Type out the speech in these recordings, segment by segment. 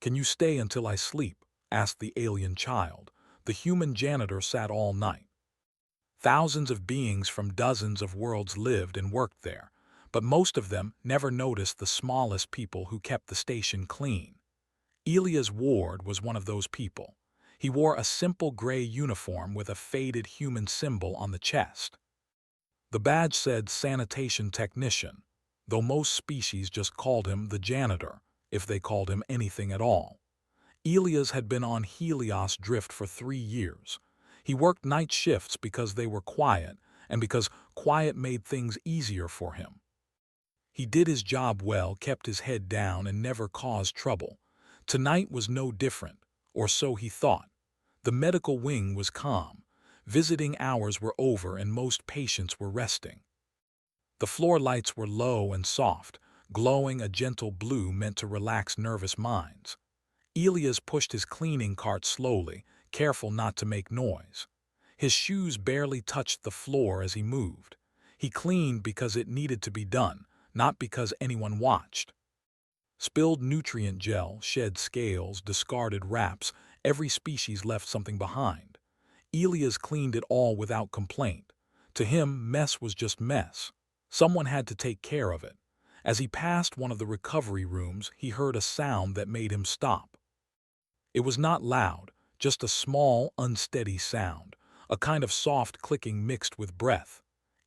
"Can you stay until I sleep?" asked the alien child. The human janitor sat all night. Thousands of beings from dozens of worlds lived and worked there, but most of them never noticed the smallest people who kept the station clean. Elias Ward was one of those people. He wore a simple gray uniform with a faded human symbol on the chest. The badge said sanitation technician, though most species just called him the janitor, if they called him anything at all. Elias had been on Helios Drift for 3 years. He worked night shifts because they were quiet, and because quiet made things easier for him. He did his job well, kept his head down, and never caused trouble. Tonight was no different, or so he thought. The medical wing was calm. Visiting hours were over and most patients were resting. The floor lights were low and soft, glowing a gentle blue meant to relax nervous minds. Elias pushed his cleaning cart slowly, careful not to make noise. His shoes barely touched the floor as he moved. He cleaned because it needed to be done, not because anyone watched. Spilled nutrient gel, shed scales, discarded wraps, every species left something behind. Elias cleaned it all without complaint. To him, mess was just mess. Someone had to take care of it. As he passed one of the recovery rooms, he heard a sound that made him stop. It was not loud, just a small, unsteady sound, a kind of soft clicking mixed with breath.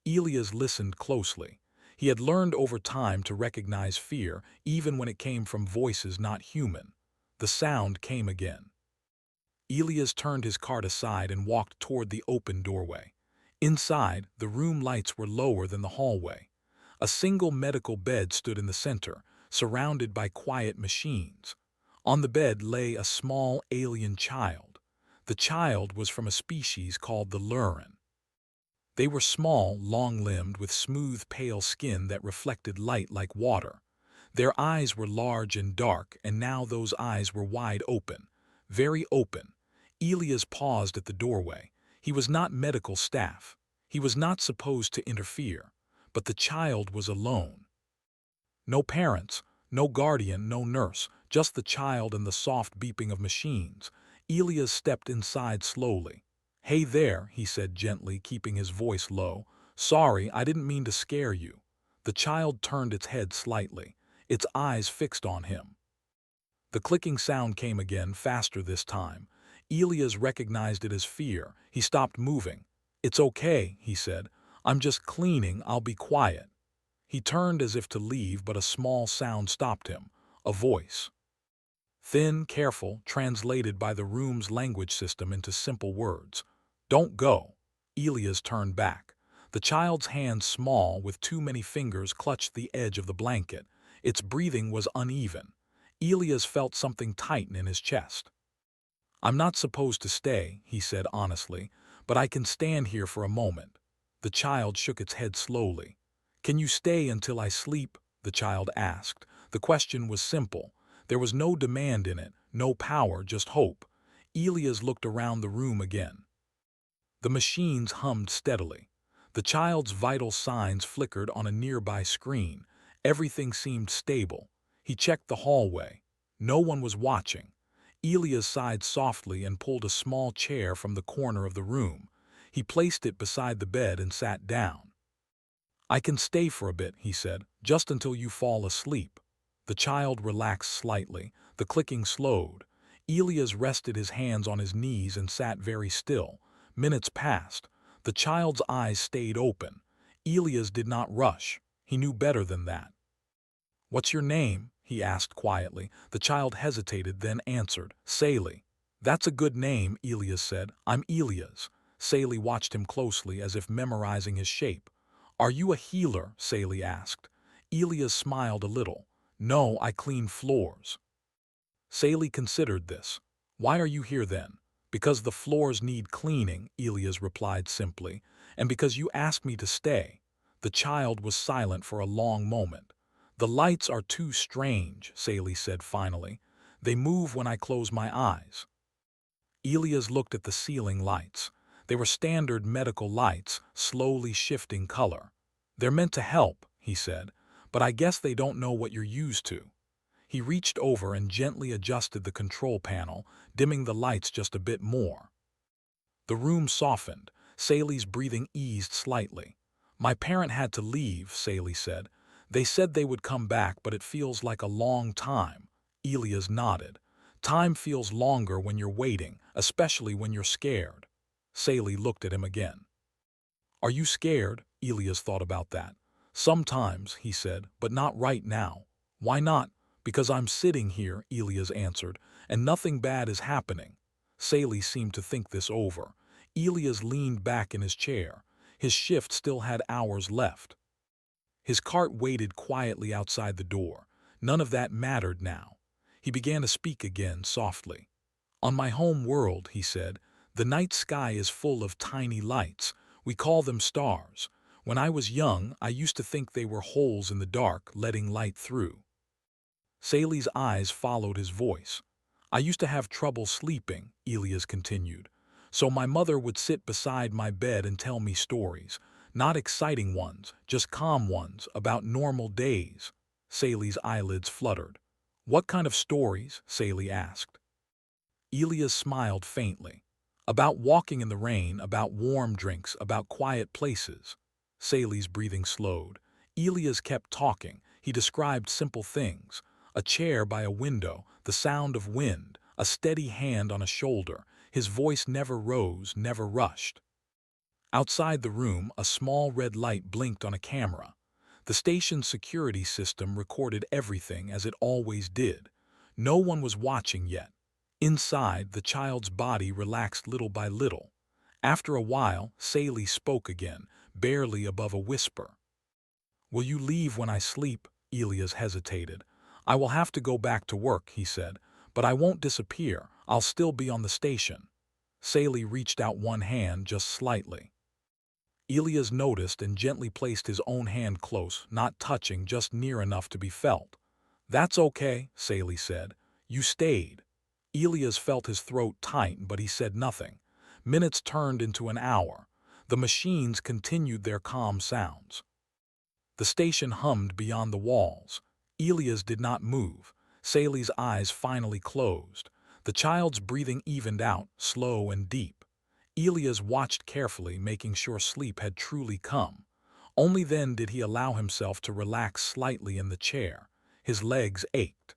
Elias listened closely. He had learned over time to recognize fear, even when it came from voices not human. The sound came again. Elias turned his cart aside and walked toward the open doorway. Inside, the room lights were lower than the hallway. A single medical bed stood in the center, surrounded by quiet machines. On the bed lay a small alien child. The child was from a species called the Lurin. They were small, long-limbed, with smooth, pale skin that reflected light like water. Their eyes were large and dark, and now those eyes were wide open, very open. Elias paused at the doorway. He was not medical staff. He was not supposed to interfere. But the child was alone. No parents, no guardian, no nurse, just the child and the soft beeping of machines. Elias stepped inside slowly. "Hey there," he said gently, keeping his voice low. "Sorry, I didn't mean to scare you." The child turned its head slightly, its eyes fixed on him. The clicking sound came again, faster this time. Elias recognized it as fear. He stopped moving. "It's okay," he said. "I'm just cleaning, I'll be quiet." He turned as if to leave, but a small sound stopped him. A voice. Thin, careful, translated by the room's language system into simple words. "Don't go." Elias turned back. The child's hand, small, with too many fingers, clutched the edge of the blanket. Its breathing was uneven. Elias felt something tighten in his chest. "I'm not supposed to stay," he said honestly, "but I can stand here for a moment." The child shook its head slowly. "Can you stay until I sleep?" the child asked. The question was simple. There was no demand in it, no power, just hope. Elias looked around the room again. The machines hummed steadily. The child's vital signs flickered on a nearby screen. Everything seemed stable. He checked the hallway. No one was watching. Elias sighed softly and pulled a small chair from the corner of the room. He placed it beside the bed and sat down. "I can stay for a bit," he said, "just until you fall asleep." The child relaxed slightly. The clicking slowed. Elias rested his hands on his knees and sat very still. Minutes passed. The child's eyes stayed open. Elias did not rush. He knew better than that. "What's your name?" he asked quietly. The child hesitated, then answered, "Saley." "That's a good name," Elias said. "I'm Elias." Saley watched him closely, as if memorizing his shape. "Are you a healer?" Saley asked. Elias smiled a little. "No, I clean floors." Saley considered this. "Why are you here then?" "Because the floors need cleaning," Elias replied simply, "and because you asked me to stay." The child was silent for a long moment. "The lights are too strange," Saley said finally. "They move when I close my eyes." Elias looked at the ceiling lights. They were standard medical lights, slowly shifting color. "They're meant to help," he said, "but I guess they don't know what you're used to." He reached over and gently adjusted the control panel, dimming the lights just a bit more. The room softened. Sally's breathing eased slightly. "My parent had to leave," Sally said. "They said they would come back, but it feels like a long time." Elias nodded. "Time feels longer when you're waiting, especially when you're scared." Sally looked at him again. "Are you scared?" Elias thought about that. "Sometimes," he said, "but not right now." "Why not?" "Because I'm sitting here," Elias answered, "and nothing bad is happening." Sally seemed to think this over. Elias leaned back in his chair. His shift still had hours left. His cart waited quietly outside the door. None of that mattered now. He began to speak again, softly. "On my home world," he said, "the night sky is full of tiny lights. We call them stars. When I was young, I used to think they were holes in the dark, letting light through." Sally's eyes followed his voice. "I used to have trouble sleeping," Elias continued. "So my mother would sit beside my bed and tell me stories. Not exciting ones, just calm ones, about normal days." Sally's eyelids fluttered. "What kind of stories?" Sally asked. Elias smiled faintly. "About walking in the rain, about warm drinks, about quiet places." Sally's breathing slowed. Elias kept talking. He described simple things. A chair by a window, the sound of wind, a steady hand on a shoulder. His voice never rose, never rushed. Outside the room, a small red light blinked on a camera. The station's security system recorded everything as it always did. No one was watching yet. Inside, the child's body relaxed little by little. After a while, Sally spoke again, barely above a whisper. "Will you leave when I sleep?" Elias hesitated. "I will have to go back to work," he said, "but I won't disappear. I'll still be on the station." Sally reached out one hand just slightly. Elias noticed and gently placed his own hand close, not touching, just near enough to be felt. "That's okay," Sally said. "You stayed." Elias felt his throat tighten, but he said nothing. Minutes turned into an hour. The machines continued their calm sounds. The station hummed beyond the walls. Elias did not move. Sally's eyes finally closed. The child's breathing evened out, slow and deep. Elias watched carefully, making sure sleep had truly come. Only then did he allow himself to relax slightly in the chair. His legs ached.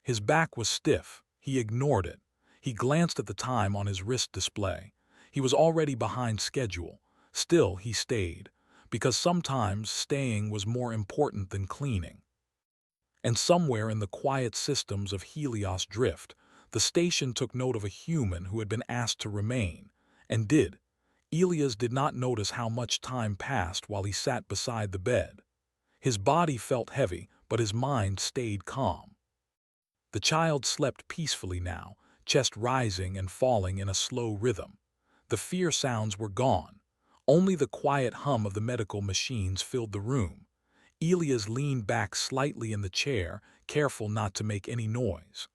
His back was stiff. He ignored it. He glanced at the time on his wrist display. He was already behind schedule. Still, he stayed, because sometimes staying was more important than cleaning. And somewhere in the quiet systems of Helios Drift, the station took note of a human who had been asked to remain, and did. Elias did not notice how much time passed while he sat beside the bed. His body felt heavy, but his mind stayed calm. The child slept peacefully now, chest rising and falling in a slow rhythm. The fear sounds were gone. Only the quiet hum of the medical machines filled the room. Elias leaned back slightly in the chair, careful not to make any noise.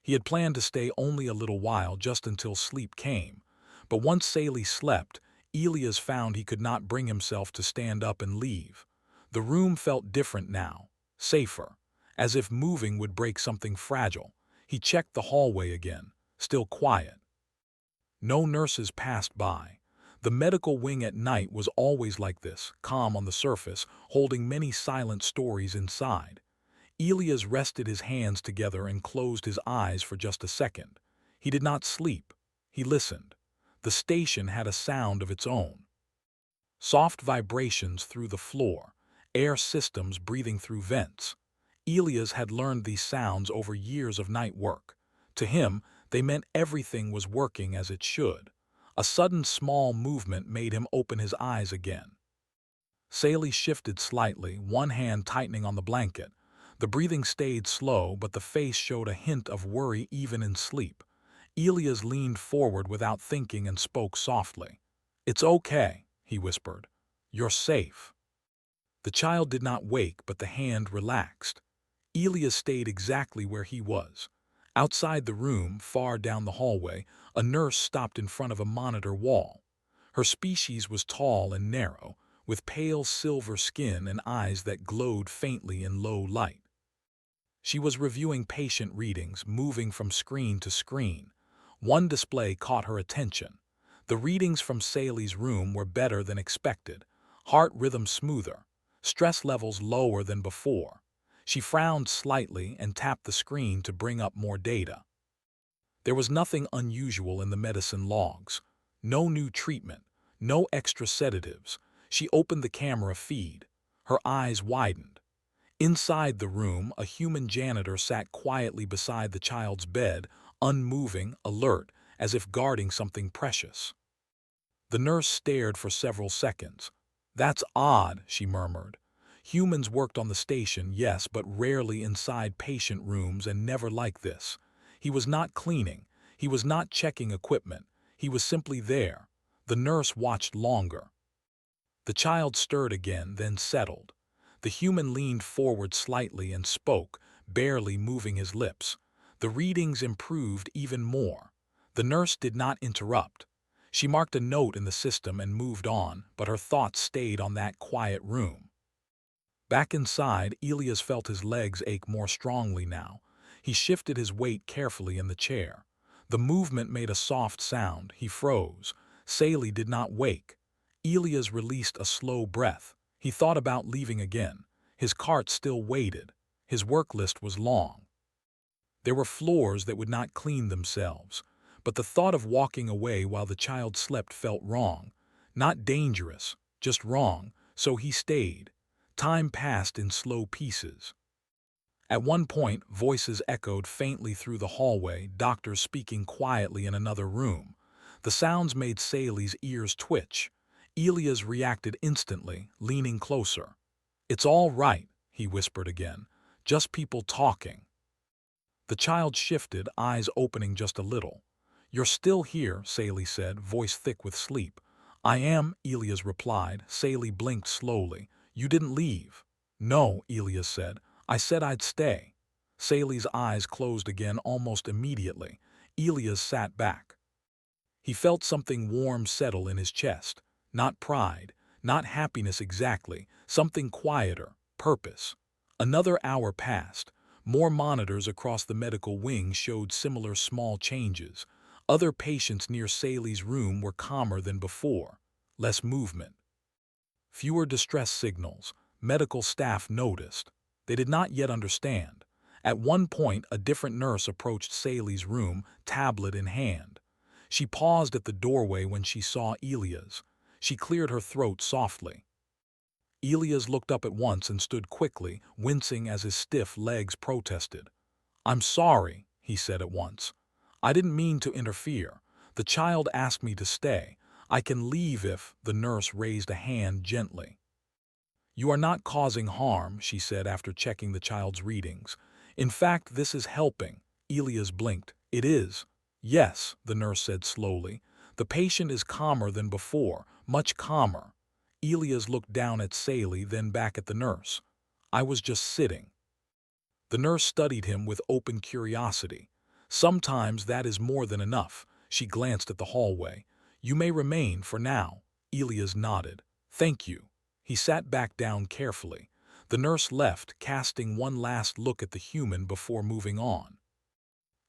He had planned to stay only a little while, just until sleep came. But once Sally slept, Elias found he could not bring himself to stand up and leave. The room felt different now, safer, as if moving would break something fragile. He checked the hallway again, still quiet. No nurses passed by. The medical wing at night was always like this, calm on the surface, holding many silent stories inside. Elias rested his hands together and closed his eyes for just a second. He did not sleep. He listened. The station had a sound of its own. Soft vibrations through the floor, air systems breathing through vents. Elias had learned these sounds over years of night work. To him, they meant everything was working as it should. A sudden small movement made him open his eyes again. Sally shifted slightly, one hand tightening on the blanket. The breathing stayed slow, but the face showed a hint of worry even in sleep. Elias leaned forward without thinking and spoke softly. "It's okay," he whispered. "You're safe." The child did not wake, but the hand relaxed. Elias stayed exactly where he was. Outside the room, far down the hallway, a nurse stopped in front of a monitor wall. Her species was tall and narrow, with pale silver skin and eyes that glowed faintly in low light. She was reviewing patient readings, moving from screen to screen. One display caught her attention. The readings from Sally's room were better than expected, heart rhythm smoother, stress levels lower than before. She frowned slightly and tapped the screen to bring up more data. There was nothing unusual in the medicine logs. No new treatment, no extra sedatives. She opened the camera feed. Her eyes widened. Inside the room, a human janitor sat quietly beside the child's bed, unmoving, alert, as if guarding something precious. The nurse stared for several seconds. "That's odd," she murmured. "Humans worked on the station, yes, but rarely inside patient rooms and never like this." He was not cleaning. He was not checking equipment. He was simply there. The nurse watched longer. The child stirred again, then settled. The human leaned forward slightly and spoke, barely moving his lips. The readings improved even more. The nurse did not interrupt. She marked a note in the system and moved on, but her thoughts stayed on that quiet room. Back inside, Elias felt his legs ache more strongly now. He shifted his weight carefully in the chair. The movement made a soft sound. He froze. Sally did not wake. Elias released a slow breath. He thought about leaving again. His cart still waited. His work list was long. There were floors that would not clean themselves. But the thought of walking away while the child slept felt wrong. Not dangerous, just wrong, so he stayed. Time passed in slow pieces. At one point, voices echoed faintly through the hallway, doctors speaking quietly in another room. The sounds made Sally's ears twitch. Elias reacted instantly, leaning closer. "It's all right," he whispered again. "Just people talking." The child shifted, eyes opening just a little. "You're still here," Sally said, voice thick with sleep. "I am," Elias replied. Sally blinked slowly. "You didn't leave." "No," Elias said. "I said I'd stay." Sally's eyes closed again almost immediately. Elias sat back. He felt something warm settle in his chest. Not pride, not happiness exactly, something quieter, purpose. Another hour passed. More monitors across the medical wing showed similar small changes. Other patients near Sally's room were calmer than before. Less movement. Fewer distress signals. Medical staff noticed. They did not yet understand. At one point, a different nurse approached Sally's room, tablet in hand. She paused at the doorway when she saw Elias. She cleared her throat softly. Elias looked up at once and stood quickly, wincing as his stiff legs protested. "I'm sorry," he said at once. "I didn't mean to interfere. The child asked me to stay. I can leave if—" The nurse raised a hand gently. "You are not causing harm," she said after checking the child's readings. "In fact, this is helping." Elias blinked. "It is." "Yes," the nurse said slowly. "The patient is calmer than before, much calmer." Elias looked down at Sally, then back at the nurse. "I was just sitting." The nurse studied him with open curiosity. "Sometimes that is more than enough." She glanced at the hallway. "You may remain for now." Elias nodded. "Thank you." He sat back down carefully. The nurse left, casting one last look at the human before moving on.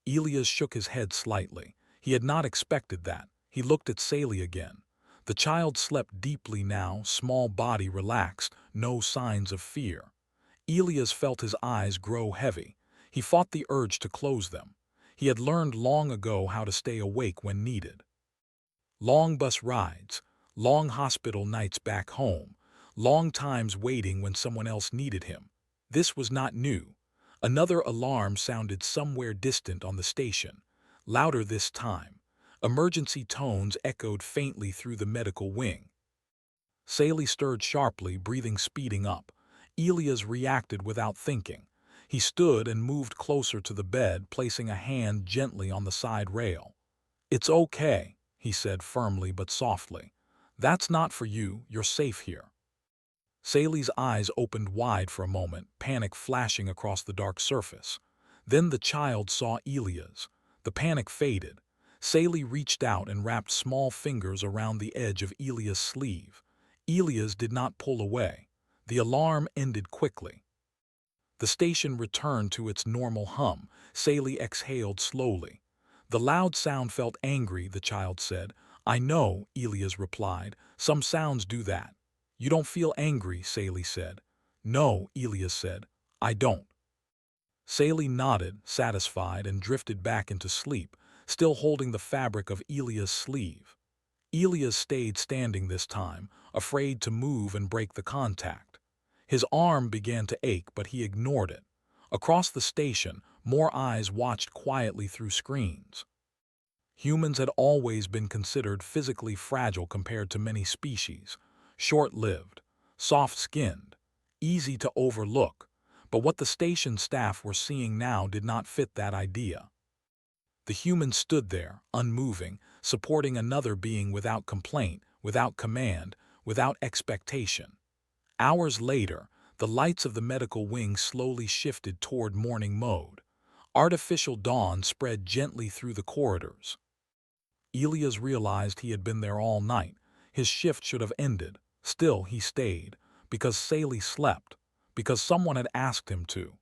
Elias shook his head slightly. He had not expected that. He looked at Sally again. The child slept deeply now, small body relaxed, no signs of fear. Elias felt his eyes grow heavy. He fought the urge to close them. He had learned long ago how to stay awake when needed. Long bus rides, long hospital nights back home, long times waiting when someone else needed him. This was not new. Another alarm sounded somewhere distant on the station, louder this time. Emergency tones echoed faintly through the medical wing. Sally stirred sharply, breathing speeding up. Elias reacted without thinking. He stood and moved closer to the bed, placing a hand gently on the side rail. "It's okay," he said firmly but softly. "That's not for you. You're safe here." Sally's eyes opened wide for a moment, panic flashing across the dark surface. Then the child saw Elias. The panic faded. Sally reached out and wrapped small fingers around the edge of Elias' sleeve. Elias did not pull away. The alarm ended quickly. The station returned to its normal hum. Saley exhaled slowly. The loud sound felt angry, the child said. I know, Elias replied. Some sounds do that. You don't feel angry, Saley said. No, Elias said. I don't. Saley nodded, satisfied, and drifted back into sleep, still holding the fabric of Elias' sleeve. Elias stayed standing this time, afraid to move and break the contact. His arm began to ache, but he ignored it. Across the station, more eyes watched quietly through screens. Humans had always been considered physically fragile compared to many species, short-lived, soft-skinned, easy to overlook, but what the station staff were seeing now did not fit that idea. The human stood there, unmoving, supporting another being without complaint, without command, without expectation. Hours later, the lights of the medical wing slowly shifted toward morning mode. Artificial dawn spread gently through the corridors. Elias realized he had been there all night. His shift should have ended. Still, he stayed, because Saley slept, because someone had asked him to.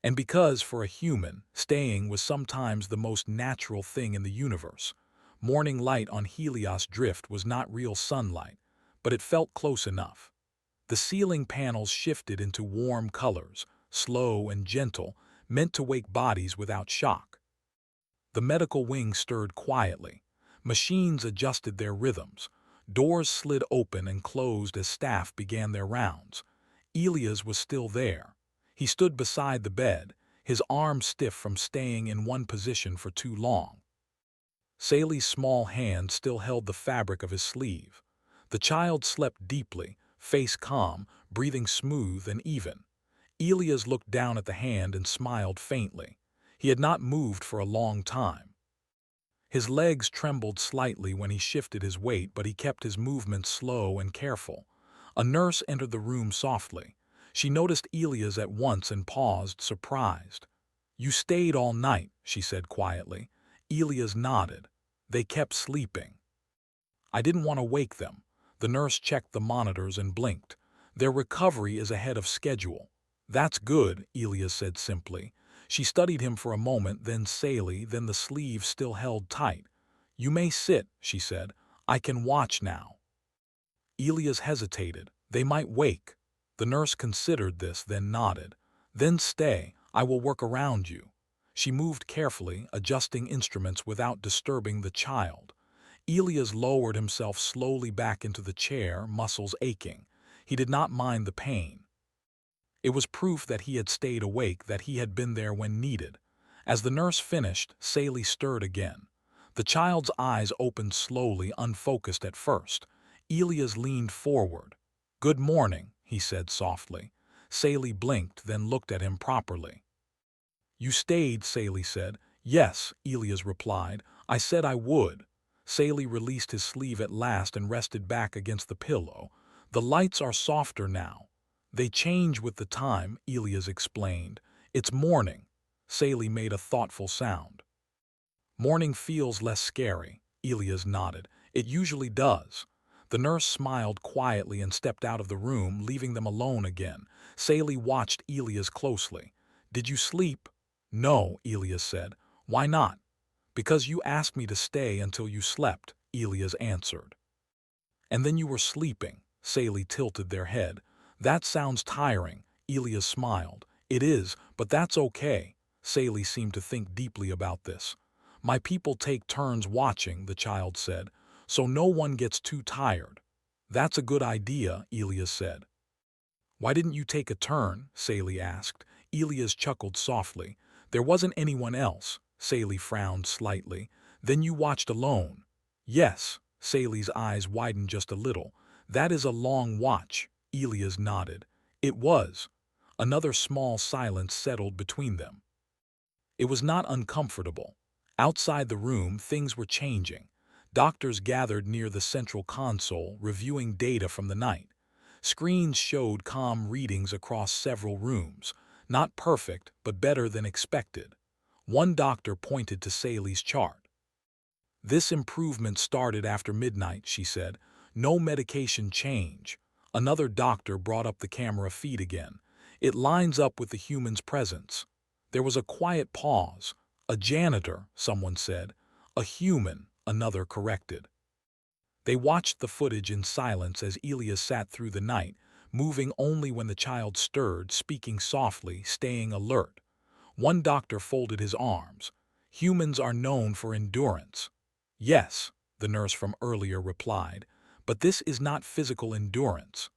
And because, for a human, staying was sometimes the most natural thing in the universe. Morning light on Helios Drift was not real sunlight, but it felt close enough. The ceiling panels shifted into warm colors, slow and gentle, meant to wake bodies without shock. The medical wing stirred quietly. Machines adjusted their rhythms. Doors slid open and closed as staff began their rounds. Elias was still there. He stood beside the bed, his arms stiff from staying in one position for too long. Saley's small hand still held the fabric of his sleeve. The child slept deeply, face calm, breathing smooth and even. Elias looked down at the hand and smiled faintly. He had not moved for a long time. His legs trembled slightly when he shifted his weight, but he kept his movements slow and careful. A nurse entered the room softly. She noticed Elias at once and paused, surprised. You stayed all night, she said quietly. Elias nodded. They kept sleeping. I didn't want to wake them. The nurse checked the monitors and blinked. Their recovery is ahead of schedule. That's good, Elias said simply. She studied him for a moment, then Saley, then the sleeve still held tight. You may sit, she said. I can watch now. Elias hesitated. They might wake. The nurse considered this, then nodded. Then stay. I will work around you. She moved carefully, adjusting instruments without disturbing the child. Elias lowered himself slowly back into the chair, muscles aching. He did not mind the pain. It was proof that he had stayed awake, that he had been there when needed. As the nurse finished, Saley stirred again. The child's eyes opened slowly, unfocused at first. Elias leaned forward. Good morning, he said softly. Saley blinked, then looked at him properly. You stayed, Saley said. Yes, Elias replied. I said I would. Saley released his sleeve at last and rested back against the pillow. The lights are softer now. They change with the time, Elias explained. It's morning. Saley made a thoughtful sound. Morning feels less scary, Elias nodded. It usually does. The nurse smiled quietly and stepped out of the room, leaving them alone again. Saley watched Elias closely. Did you sleep? No, Elias said. Why not? Because you asked me to stay until you slept, Elias answered. And then you were sleeping, Saley tilted their head. That sounds tiring, Elias smiled. It is, but that's okay. Saley seemed to think deeply about this. My people take turns watching, the child said, so no one gets too tired. That's a good idea, Elias said. Why didn't you take a turn? Saley asked. Elias chuckled softly. There wasn't anyone else. Saley frowned slightly. Then you watched alone. Yes. Saley's eyes widened just a little. That is a long watch. Elias nodded. It was. Another small silence settled between them. It was not uncomfortable. Outside the room, things were changing. Doctors gathered near the central console, reviewing data from the night. Screens showed calm readings across several rooms. Not perfect, but better than expected. One doctor pointed to Saley's chart. This improvement started after midnight, she said. No medication change. Another doctor brought up the camera feed again. It lines up with the human's presence. There was a quiet pause. A janitor, someone said. A human, another corrected. They watched the footage in silence as Elias sat through the night, moving only when the child stirred, speaking softly, staying alert. One doctor folded his arms. Humans are known for endurance. Yes, the nurse from earlier replied, but this is not physical endurance.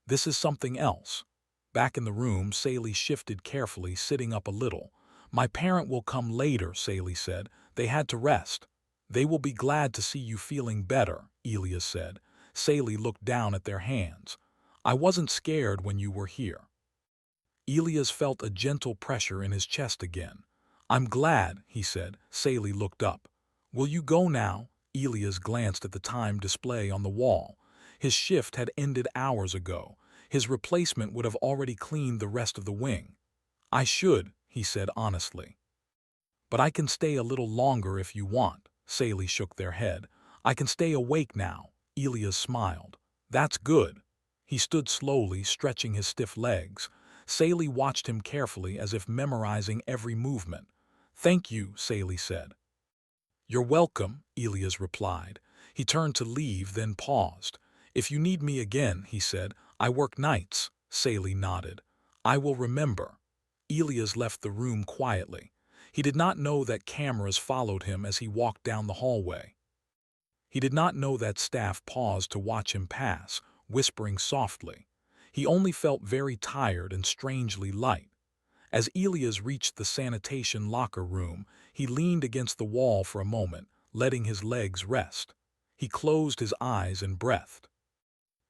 This is something else. Back in the room, Saley shifted carefully, sitting up a little. My parent will come later, Saley said. They had to rest. They will be glad to see you feeling better, Elias said. Saley looked down at their hands. I wasn't scared when you were here. Elias felt a gentle pressure in his chest again. I'm glad, he said. Saley looked up. Will you go now? Elias glanced at the time display on the wall. His shift had ended hours ago. His replacement would have already cleaned the rest of the wing. I should, he said honestly. But I can stay a little longer if you want. Saley shook their head. I can stay awake now. Elias smiled. That's good. He stood slowly, stretching his stiff legs. Saley watched him carefully as if memorizing every movement. Thank you, Saley said. You're welcome, Elias replied. He turned to leave, then paused. If you need me again, he said. I work nights. Saley nodded. I will remember. Elias left the room quietly. He did not know that cameras followed him as he walked down the hallway. He did not know that staff paused to watch him pass, whispering softly. He only felt very tired and strangely light. As Elias reached the sanitation locker room, he leaned against the wall for a moment, letting his legs rest. He closed his eyes and breathed.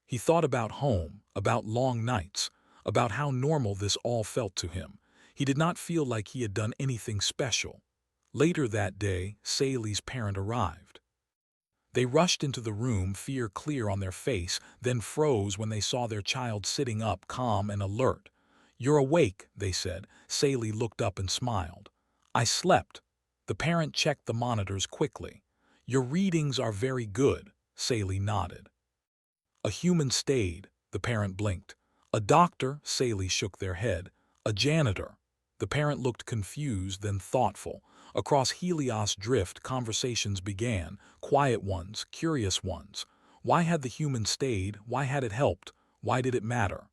He thought about home, about long nights, about how normal this all felt to him. He did not feel like he had done anything special. Later that day, Saley's parent arrived. They rushed into the room, fear clear on their face, then froze when they saw their child sitting up, calm and alert. You're awake, they said. Saley looked up and smiled. I slept. The parent checked the monitors quickly. Your readings are very good, Saley nodded. A human stayed, the parent blinked. A doctor, Saley shook their head. A janitor. The parent looked confused, then thoughtful. Across Helios Drift, conversations began, quiet ones, curious ones. Why had the human stayed? Why had it helped? Why did it matter?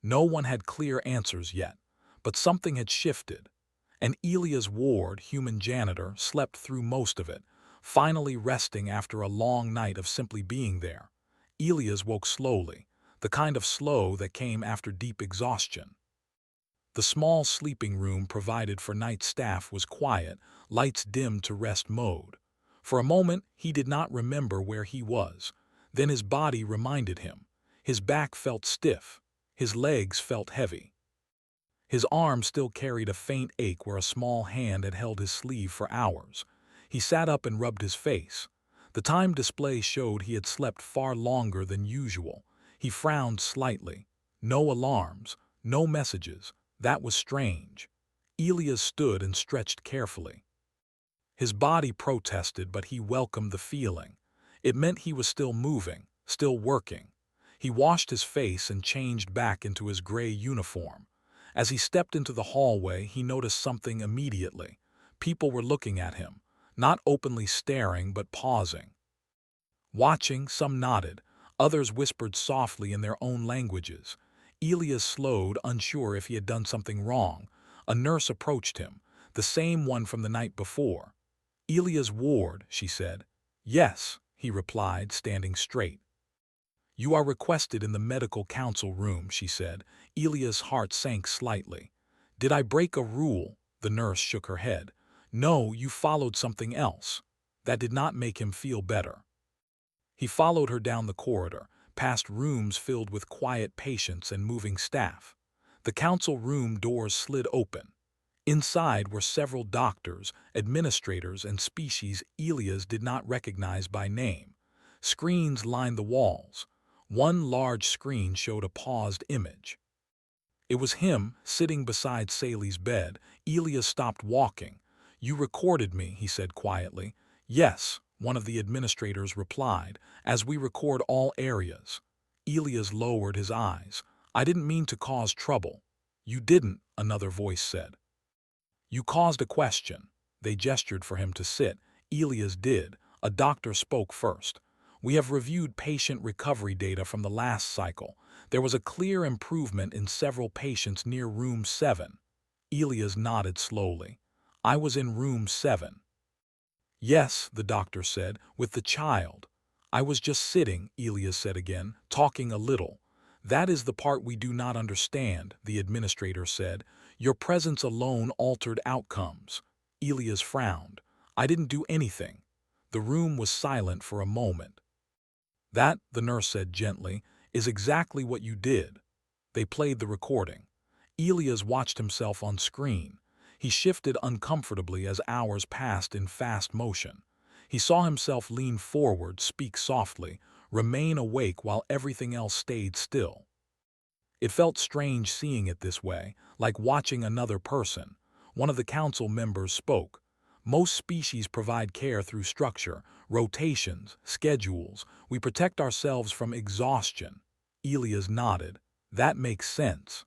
No one had clear answers yet, but something had shifted. And Elias Ward, human janitor, slept through most of it, finally resting after a long night of simply being there. Elias woke slowly, the kind of slow that came after deep exhaustion. The small sleeping room provided for night staff was quiet, lights dimmed to rest mode. For a moment, he did not remember where he was. Then his body reminded him. His back felt stiff. His legs felt heavy. His arm still carried a faint ache where a small hand had held his sleeve for hours. He sat up and rubbed his face. The time display showed he had slept far longer than usual. He frowned slightly. No alarms, no messages. That was strange. Elias stood and stretched carefully. His body protested, but he welcomed the feeling. It meant he was still moving, still working. He washed his face and changed back into his gray uniform. As he stepped into the hallway, he noticed something immediately. People were looking at him, not openly staring but pausing. Watching, some nodded, others whispered softly in their own languages. Elias slowed, unsure if he had done something wrong. A nurse approached him, the same one from the night before. Elias Ward, she said. Yes, he replied, standing straight. You are requested in the medical council room, she said. Elias' heart sank slightly. Did I break a rule? The nurse shook her head. No, you followed something else. That did not make him feel better. He followed her down the corridor, past rooms filled with quiet patients and moving staff. The council room doors slid open. Inside were several doctors, administrators, and species Elias did not recognize by name. Screens lined the walls. One large screen showed a paused image. It was him, sitting beside Saley's bed. Elias stopped walking. You recorded me, he said quietly. Yes, one of the administrators replied, as we record all areas. Elias lowered his eyes. I didn't mean to cause trouble. You didn't, another voice said. You caused a question. They gestured for him to sit. Elias did. A doctor spoke first. We have reviewed patient recovery data from the last cycle. There was a clear improvement in several patients near room 7. Elias nodded slowly. I was in room 7. Yes, the doctor said, with the child. I was just sitting, Elias said again, talking a little. That is the part we do not understand, the administrator said. Your presence alone altered outcomes. Elias frowned. I didn't do anything. The room was silent for a moment. That, the nurse said gently, is exactly what you did. They played the recording. Elias watched himself on screen. He shifted uncomfortably as hours passed in fast motion. He saw himself lean forward, speak softly, remain awake while everything else stayed still. It felt strange seeing it this way, like watching another person. One of the council members spoke. Most species provide care through structure, rotations, schedules. We protect ourselves from exhaustion. Elias nodded. That makes sense.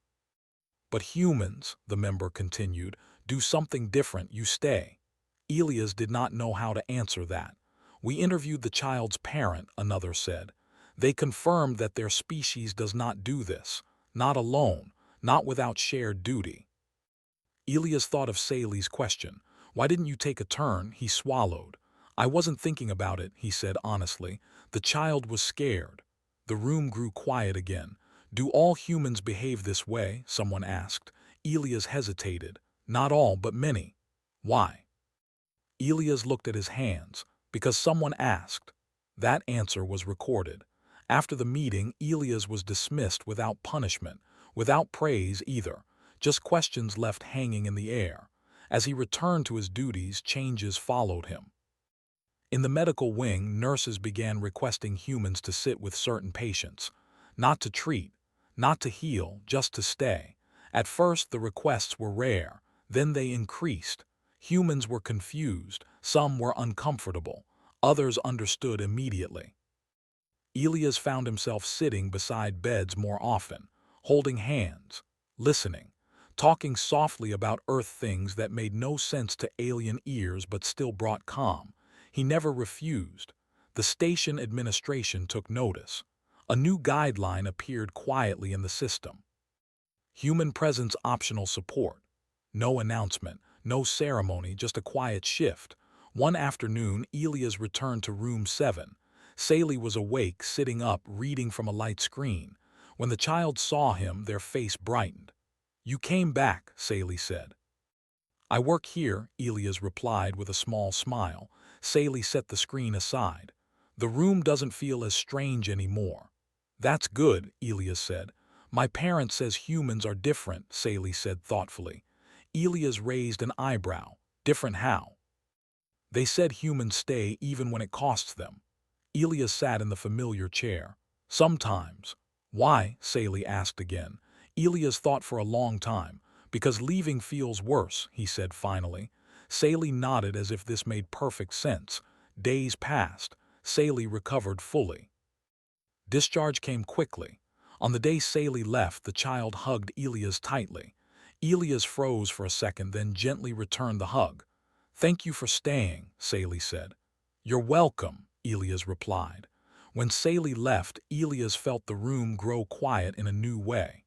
But humans, the member continued, do something different. You stay. Elias did not know how to answer that. We interviewed the child's parent, another said. They confirmed that their species does not do this. Not alone, not without shared duty. Elias thought of Sally's question. Why didn't you take a turn? He swallowed. I wasn't thinking about it, he said honestly. The child was scared. The room grew quiet again. Do all humans behave this way? Someone asked. Elias hesitated. Not all, but many. Why? Elias looked at his hands. Because someone asked. That answer was recorded. After the meeting, Elias was dismissed without punishment, without praise either, just questions left hanging in the air. As he returned to his duties, changes followed him. In the medical wing, nurses began requesting humans to sit with certain patients, not to treat, not to heal, just to stay. At first, the requests were rare, then they increased. Humans were confused, some were uncomfortable, others understood immediately. Elias found himself sitting beside beds more often, holding hands, listening, talking softly about Earth things that made no sense to alien ears but still brought calm. He never refused. The station administration took notice. A new guideline appeared quietly in the system. Human presence optional support. No announcement, no ceremony, just a quiet shift. One afternoon, Elias returned to room 7. Sally was awake, sitting up, reading from a light screen. When the child saw him, their face brightened. You came back, Sally said. I work here, Elias replied with a small smile. Sally set the screen aside. The room doesn't feel as strange anymore. That's good, Elias said. My parent says humans are different, Sally said thoughtfully. Elias raised an eyebrow. Different how? They said humans stay even when it costs them. Elias sat in the familiar chair. Sometimes. Why? Sally asked again. Elias thought for a long time. Because leaving feels worse, he said finally. Sally nodded as if this made perfect sense. Days passed. Sally recovered fully. Discharge came quickly. On the day Sally left, the child hugged Elias tightly. Elias froze for a second, then gently returned the hug. Thank you for staying, Sally said. You're welcome, Elias replied. When Sally left, Elias felt the room grow quiet in a new way.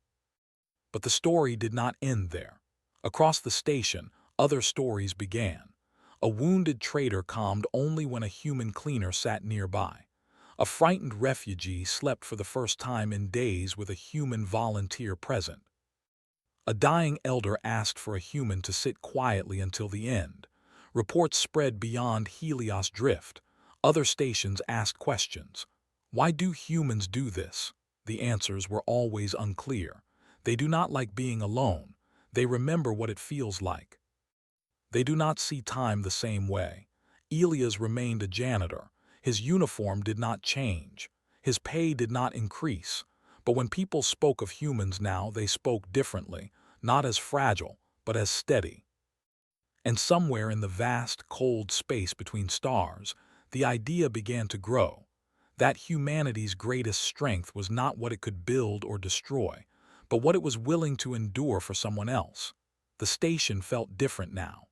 But the story did not end there. Across the station, other stories began. A wounded trader calmed only when a human cleaner sat nearby. A frightened refugee slept for the first time in days with a human volunteer present. A dying elder asked for a human to sit quietly until the end. Reports spread beyond Helios Drift. Other stations asked questions. Why do humans do this? The answers were always unclear. They do not like being alone. They remember what it feels like. They do not see time the same way. Elias remained a janitor. His uniform did not change. His pay did not increase. But when people spoke of humans now, they spoke differently, not as fragile, but as steady. And somewhere in the vast, cold space between stars, the idea began to grow. That humanity's greatest strength was not what it could build or destroy, but what it was willing to endure for someone else. The station felt different now.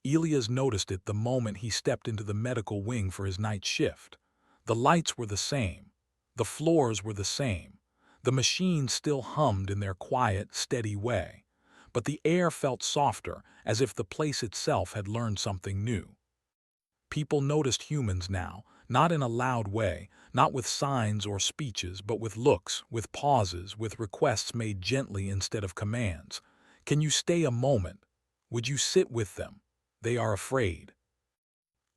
Elias noticed it the moment he stepped into the medical wing for his night shift. The lights were the same. The floors were the same. The machines still hummed in their quiet, steady way. But the air felt softer, as if the place itself had learned something new. People noticed humans now, not in a loud way, not with signs or speeches, but with looks, with pauses, with requests made gently instead of commands. Can you stay a moment? Would you sit with them? They are afraid.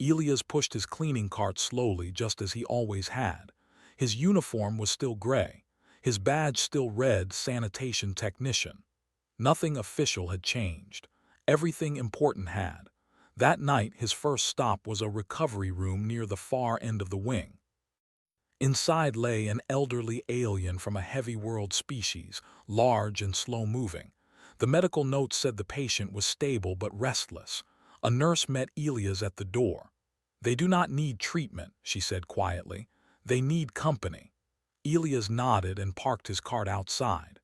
Elias pushed his cleaning cart slowly, just as he always had. His uniform was still gray. His badge still read sanitation technician. Nothing official had changed. Everything important had. That night, his first stop was a recovery room near the far end of the wing. Inside lay an elderly alien from a heavy world species, large and slow-moving. The medical notes said the patient was stable but restless. A nurse met Elias at the door. "They do not need treatment," she said quietly. "They need company." Elias nodded and parked his cart outside.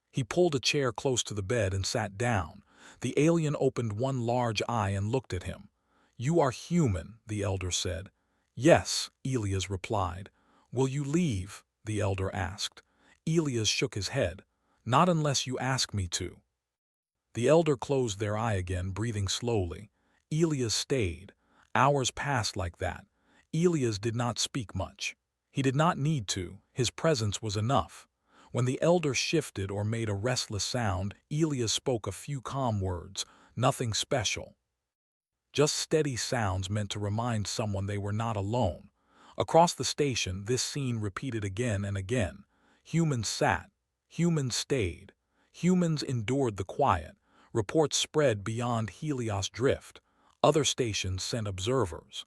He pulled a chair close to the bed and sat down. The alien opened one large eye and looked at him. "You are human," the elder said. "Yes," Elias replied. "Will you leave?" the elder asked. Elias shook his head. "Not unless you ask me to." The elder closed their eye again, breathing slowly. Elias stayed. Hours passed like that. Elias did not speak much. He did not need to. His presence was enough. When the elder shifted or made a restless sound, Elias spoke a few calm words, nothing special. Just steady sounds meant to remind someone they were not alone. Across the station, this scene repeated again and again. Humans sat. Humans stayed. Humans endured the quiet. Reports spread beyond Helios Drift. Other stations sent observers.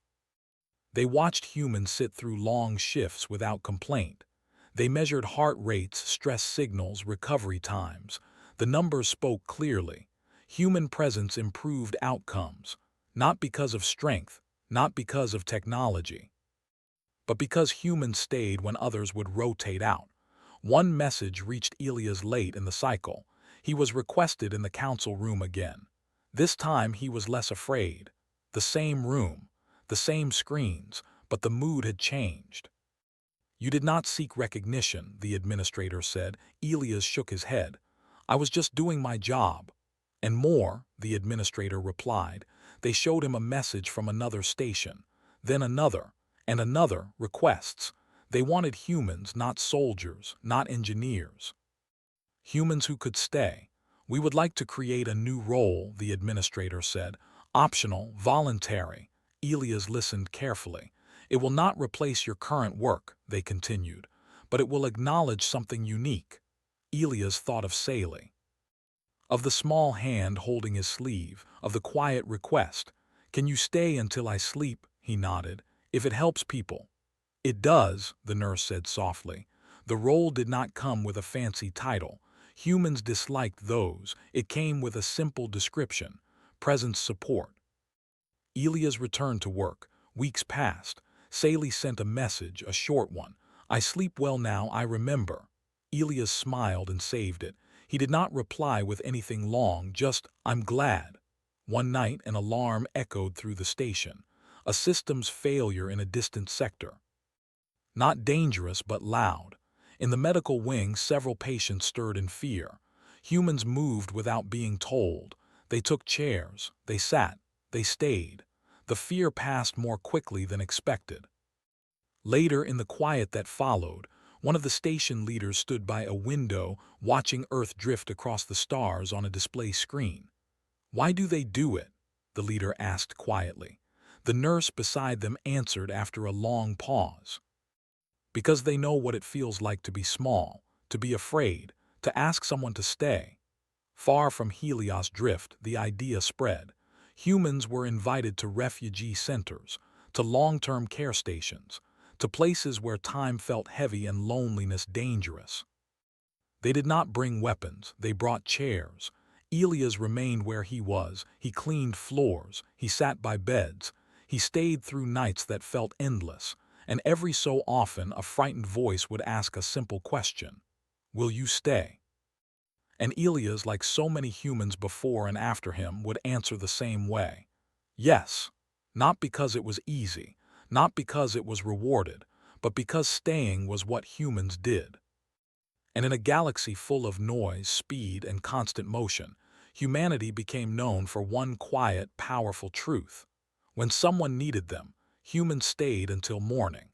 They watched humans sit through long shifts without complaint. They measured heart rates, stress signals, recovery times. The numbers spoke clearly. Human presence improved outcomes, not because of strength, not because of technology, but because humans stayed when others would rotate out. One message reached Elias late in the cycle. He was requested in the council room again. This time he was less afraid. The same room, the same screens, but the mood had changed. "You did not seek recognition," the administrator said. Elias shook his head. "I was just doing my job." "And more," the administrator replied. They showed him a message from another station, then another, and another, requests. They wanted humans, not soldiers, not engineers. Humans who could stay. "We would like to create a new role," the administrator said. "Optional, voluntary." Elias listened carefully. "It will not replace your current work," they continued, "but it will acknowledge something unique." Elias thought of Saley, of the small hand holding his sleeve, of the quiet request. "Can you stay until I sleep?" He nodded. "If it helps people." "It does," the nurse said softly. The role did not come with a fancy title. Humans disliked those. It came with a simple description: presence support. Elias returned to work. Weeks passed. Saley sent a message, a short one. "I sleep well now, I remember." Elias smiled and saved it. He did not reply with anything long, just, "I'm glad." One night, an alarm echoed through the station. A systems failure in a distant sector. Not dangerous, but loud. In the medical wing, several patients stirred in fear. Humans moved without being told. They took chairs. They sat. They stayed. The fear passed more quickly than expected. Later, in the quiet that followed, one of the station leaders stood by a window, watching Earth drift across the stars on a display screen. "Why do they do it?" the leader asked quietly. The nurse beside them answered after a long pause. "Because they know what it feels like to be small, to be afraid, to ask someone to stay." Far from Helios Drift, the idea spread. Humans were invited to refugee centers, to long-term care stations, to places where time felt heavy and loneliness dangerous. They did not bring weapons, they brought chairs. Elias remained where he was. He cleaned floors, he sat by beds, he stayed through nights that felt endless, and every so often a frightened voice would ask a simple question. Will you stay? And Elias, like so many humans before and after him, would answer the same way. Yes, not because it was easy, not because it was rewarded, but because staying was what humans did. And in a galaxy full of noise, speed, and constant motion, humanity became known for one quiet, powerful truth. When someone needed them, humans stayed until morning.